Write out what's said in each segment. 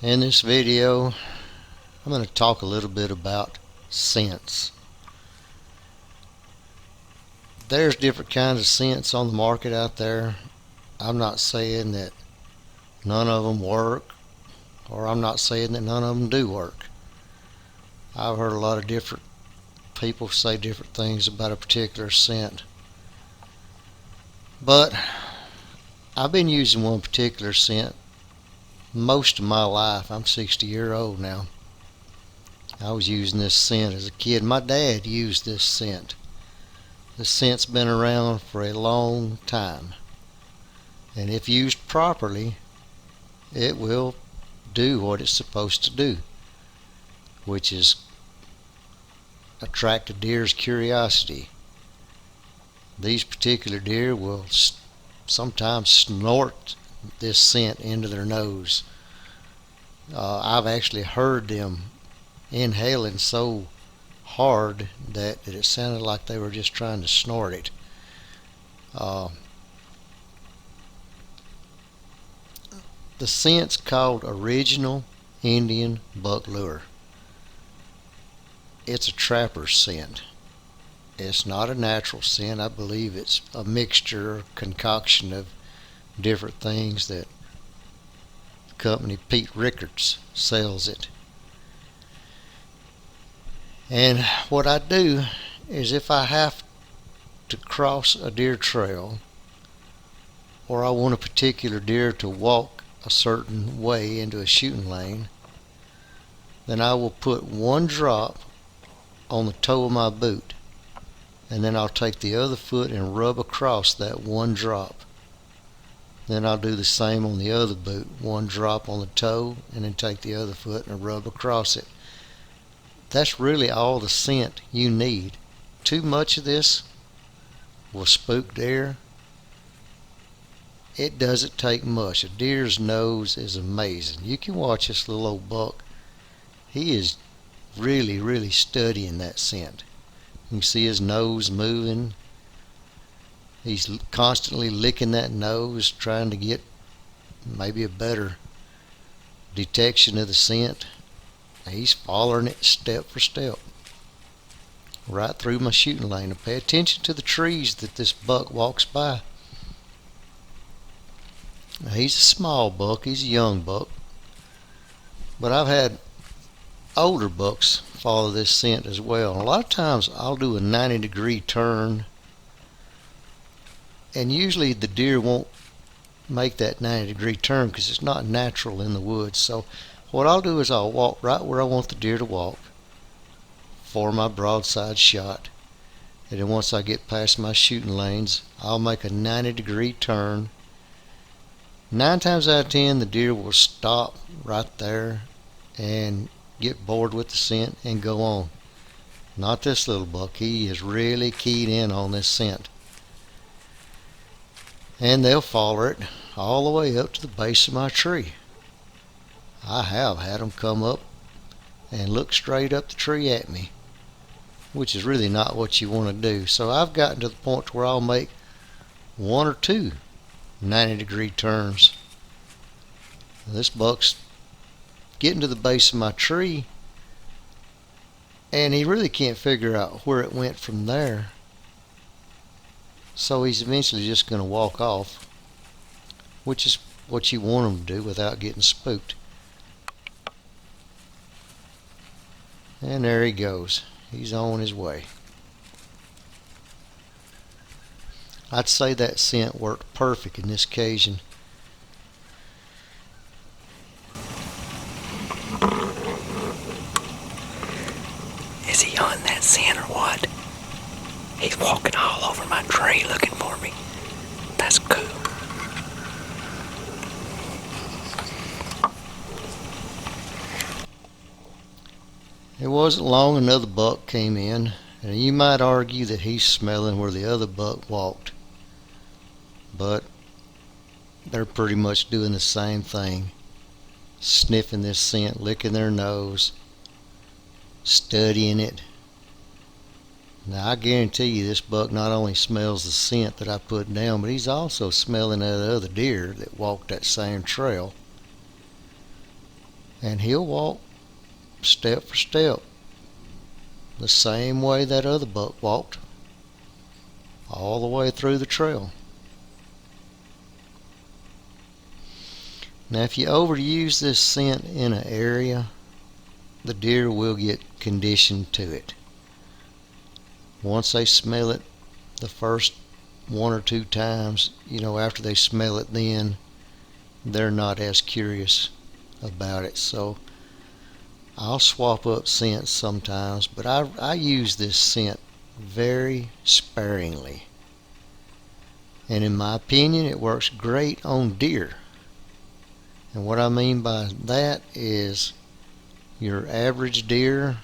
In this video, I'm going to talk a little bit about scents. There's different kinds of scents on the market out there. I'm not saying that none of them work, or I'm not saying that none of them do work. I've heard a lot of different people say different things about a particular scent. But I've been using one particular scent most of my life. I'm 60 years old now. I was using this scent as a kid. My dad used this scent. This scent's been around for a long time, and if used properly, it will do what it's supposed to do, which is attract a deer's curiosity. These particular deer will sometimes snort this scent into their nose. I've actually heard them inhaling so hard that it sounded like they were just trying to snort it. The scent's called Original Indian Buck Lure. It's a trapper's scent. It's not a natural scent. I believe it's a mixture or concoction of different things that the company Pete Rickards sells it. And what I do is, if I have to cross a deer trail, or I want a particular deer to walk a certain way into a shooting lane, then I will put one drop on the toe of my boot, and then I'll take the other foot and rub across that one drop. Then I'll do the same on the other boot, one drop on the toe, and then take the other foot and rub across it. That's really all the scent you need. Too much of this will spook deer. It doesn't take much. A deer's nose is amazing. You can watch this little old buck. He is really studying that scent. You can see his nose moving. He's constantly licking that nose, trying to get maybe a better detection of the scent. He's following it step for step right through my shooting lane. Now pay attention to the trees that this buck walks by. Now, he's a small buck. He's a young buck. But I've had older bucks follow this scent as well. A lot of times I'll do a 90-degree turn, and usually the deer won't make that 90-degree turn because it's not natural in the woods. So what I'll do is I'll walk right where I want the deer to walk for my broadside shot, and then once I get past my shooting lanes, I'll make a 90-degree turn. 9 times out of 10 the deer will stop right there and get bored with the scent and go on. Not this little buck. He is really keyed in on this scent, and they'll follow it all the way up to the base of my tree. I have had them come up and look straight up the tree at me, which is really not what you want to do. So I've gotten to the point where I'll make 1 or 2 90-degree turns. This buck's getting to the base of my tree, and he really can't figure out where it went from there. So he's eventually just going to walk off, which is what you want him to do without getting spooked. And there he goes. He's on his way. I'd say that scent worked perfect in this occasion. Is he on that scent or what? He's walking all over my tree looking for me. That's cool. It wasn't long another buck came in, and you might argue that he's smelling where the other buck walked, but they're pretty much doing the same thing, sniffing this scent, licking their nose, studying it. Now I guarantee you this buck not only smells the scent that I put down, but he's also smelling that other deer that walked that same trail. and he'll walk step for step the same way that other buck walked all the way through the trail. Now, if you overuse this scent in an area, the deer will get conditioned to it. Once they smell it the first one or two times, after they smell it, then they're not as curious about it. So I'll swap up scents sometimes, but I use this scent very sparingly. And in my opinion, it works great on deer. And what I mean by that is your average deer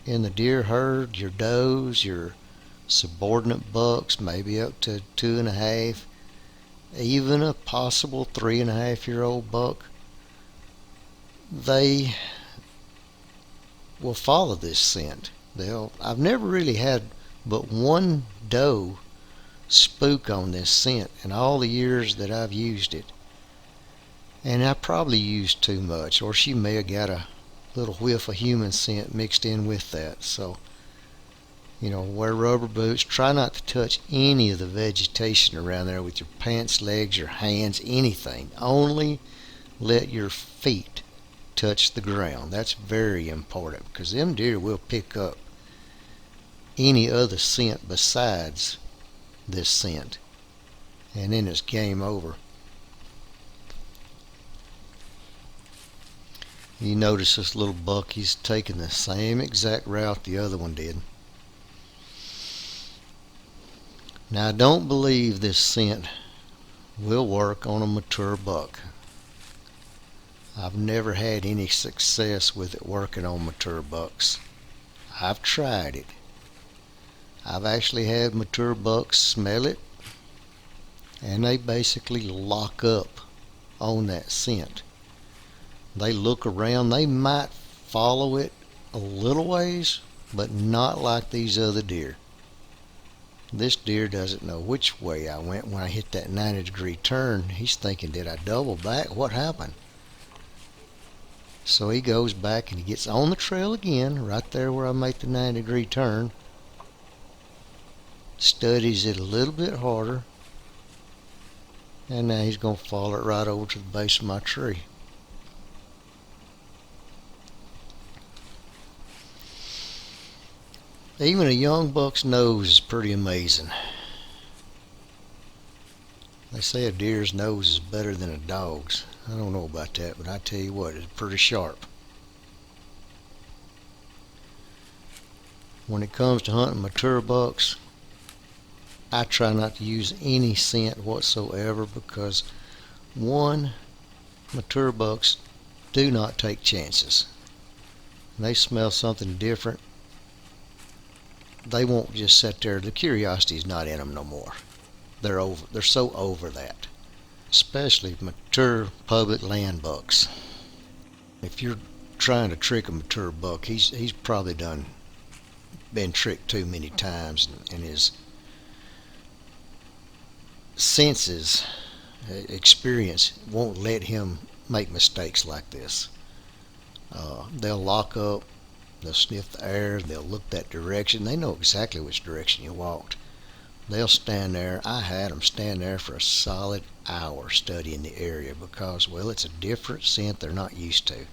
in the deer herd, your does, your subordinate bucks, maybe up to 2.5, even a possible 3.5-year-old buck, they will follow this scent. I've never really had but one doe spook on this scent in all the years that I've used it. And I probably used too much, or she may have got a little whiff of human scent mixed in with that. So, wear rubber boots. Try not to touch any of the vegetation around there with your pants, legs, your hands, anything. Only let your feet touch the ground. That's very important, because them deer will pick up any other scent besides this scent, and then it's game over. You notice this little buck, he's taking the same exact route the other one did. Now, I don't believe this scent will work on a mature buck. I've never had any success with it working on mature bucks. I've tried it. I've actually had mature bucks smell it, and they basically lock up on that scent. They look around. They might follow it a little ways, but not like these other deer. This deer doesn't know which way I went when I hit that 90-degree turn. He's thinking, did I double back? What happened? So he goes back and he gets on the trail again, right there where I make the 90-degree turn. Studies it a little bit harder, and now he's going to follow it right over to the base of my tree. Even a young buck's nose is pretty amazing. They say a deer's nose is better than a dog's. I don't know about that, but I tell you what, it's pretty sharp. When it comes to hunting mature bucks, I try not to use any scent whatsoever, because one, mature bucks do not take chances. When they smell something different, they won't just sit there. The curiosity is not in them no more. They're so over that. Especially mature public land bucks. If you're trying to trick a mature buck, he's probably been tricked too many times, and his senses, experience won't let him make mistakes like this. They'll lock up, they'll sniff the air, they'll look that direction. They know exactly which direction you walked. They'll stand there. I had them stand there for a solid hour studying the area, because, well, it's a different scent they're not used to.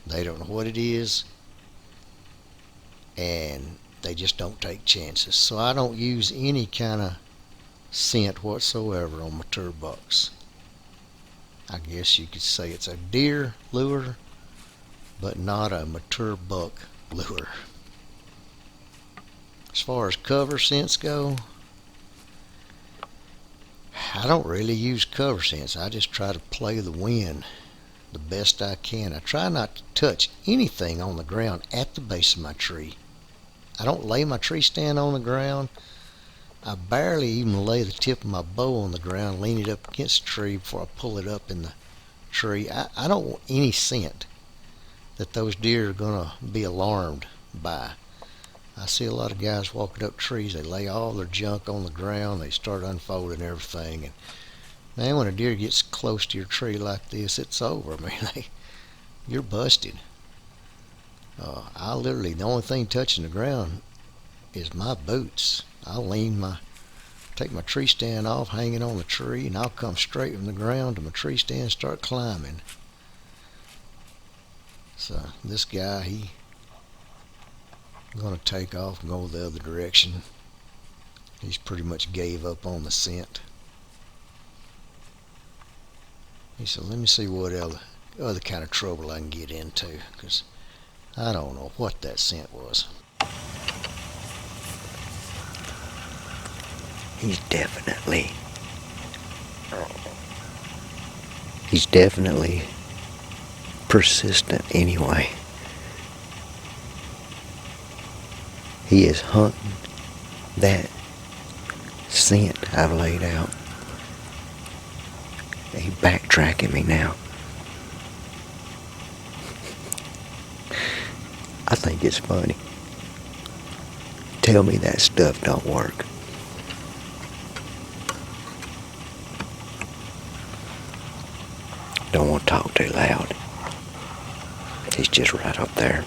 They don't know what it is, and they just don't take chances. So I don't use any kind of scent whatsoever on mature bucks. I guess you could say it's a deer lure, but not a mature buck lure. As far as cover scents go, I don't really use cover scents. I just try to play the wind the best I can. I try not to touch anything on the ground at the base of my tree. I don't lay my tree stand on the ground. I barely even lay the tip of my bow on the ground, lean it up against the tree before I pull it up in the tree. I don't want any scent that those deer are going to be alarmed by. I see a lot of guys walking up trees. They lay all their junk on the ground. They start unfolding everything. And, man, when a deer gets close to your tree like this, it's over. I mean, they, you're busted. The only thing touching the ground is my boots. Take my tree stand off, hang it on the tree, and I'll come straight from the ground to my tree stand and start climbing. So this guy, he's gonna take off and go the other direction. He's pretty much gave up on the scent. He said, let me see what other kind of trouble I can get into, because I don't know what that scent was. He's definitely persistent anyway. He is hunting that scent I've laid out. He's backtracking me now. I think it's funny. Tell me that stuff don't work. Don't want to talk too loud. He's just right up there.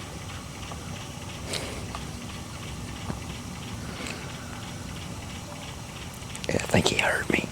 I think he heard me.